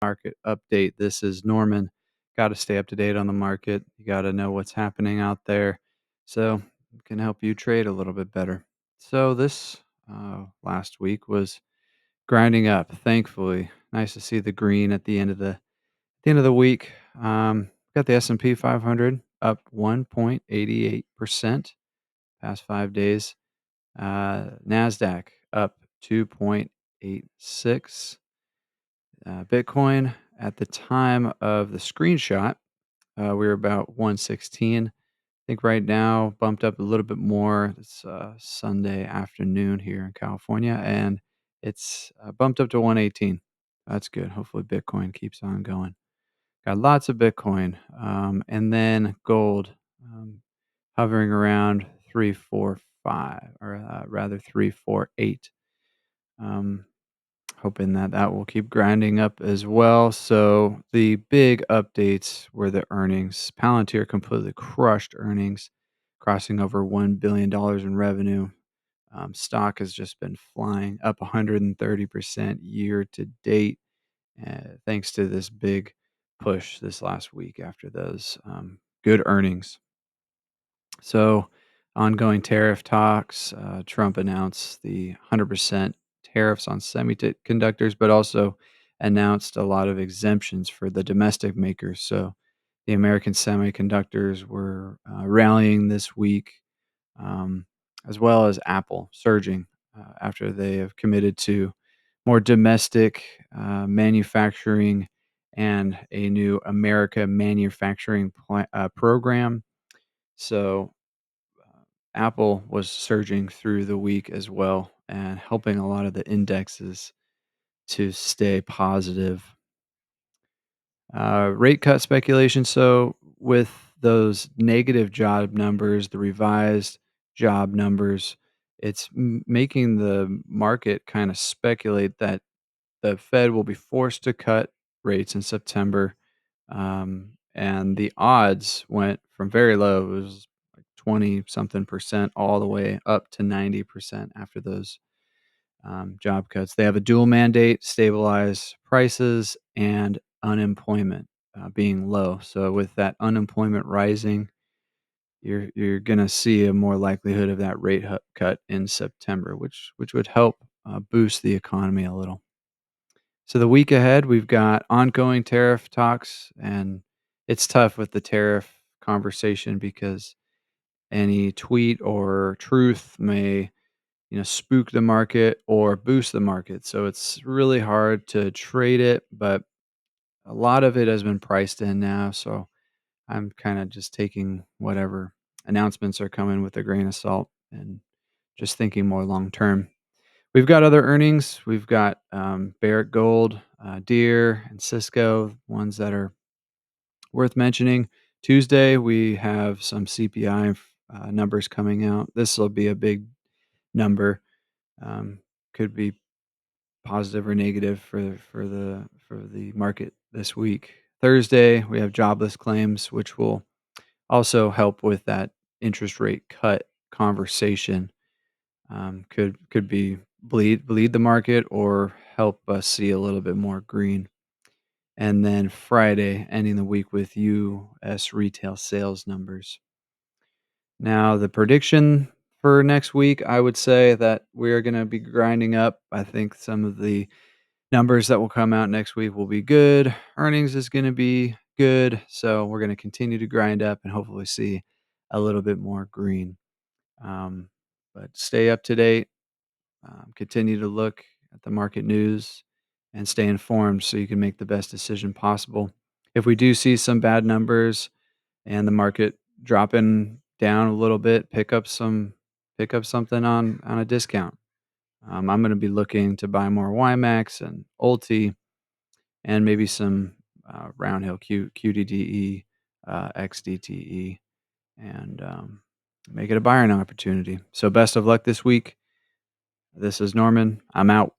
market update. This is Norman. Got to stay up to date on the market. You got to know what's happening out there so it can help you trade a little bit better. So this last week was grinding up. Thankfully, nice to see the green at the end of the week. Got the S&P 500 up 1.88% past 5 days. Nasdaq up 2.86. Bitcoin at the time of the screenshot, we were about 116. I think right now bumped up a little bit more. It's Sunday afternoon here in California, and it's bumped up to 118. That's good. Hopefully, Bitcoin keeps on going. Got lots of Bitcoin, and then gold hovering around 345, or rather 348. Hoping that will keep grinding up as well. So the big updates were the earnings. Palantir completely crushed earnings, crossing over $1 billion in revenue. Stock has just been flying up 130% year to date, thanks to this big push this last week after those good earnings. So, ongoing tariff talks. Trump announced the 100% tariffs on semiconductors, but also announced a lot of exemptions for the domestic makers. So, the American semiconductors were rallying this week, as well as Apple surging after they have committed to more domestic manufacturing and a new America manufacturing program. So, Apple was surging through the week as well and helping a lot of the indexes to stay positive. Rate cut speculation. So, with those negative job numbers, the revised job numbers, it's making the market kind of speculate that the Fed will be forced to cut rates in September. And the odds went from very low, it was like 20 something percent, all the way up to 90% after those job cuts. They have a dual mandate: stabilize prices and unemployment being low. So, with that unemployment rising, you're going to see a more likelihood of that rate cut in September, which would help boost the economy a little. So the week ahead, we've got ongoing tariff talks, and it's tough with the tariff conversation because any tweet or truth may, spook the market or boost the market. So it's really hard to trade it, but a lot of it has been priced in now. So I'm kind of just taking whatever announcements are coming with a grain of salt and just thinking more long term. We've got other earnings. We've got Barrick Gold, Deere, and Cisco, ones that are worth mentioning. Tuesday, we have some CPI numbers coming out. This will be a big number. Could be positive or negative for the market this week. Thursday, we have jobless claims, which will also help with that interest rate cut conversation. Could be bleed the market or help us see a little bit more green. And then Friday, ending the week with U.S. retail sales numbers. Now, the prediction for next week, I would say that we're going to be grinding up. I think some of the numbers that will come out next week will be good. Earnings is going to be good. So we're going to continue to grind up and hopefully see a little bit more green. But stay up to date. Continue to look at the market news and stay informed so you can make the best decision possible. If we do see some bad numbers and the market dropping down a little bit, pick up something on a discount. I'm going to be looking to buy more YMAX and Ulti and maybe some Roundhill QDDE, XDTE, and make it a buying opportunity. So best of luck this week. This is Norman. I'm out.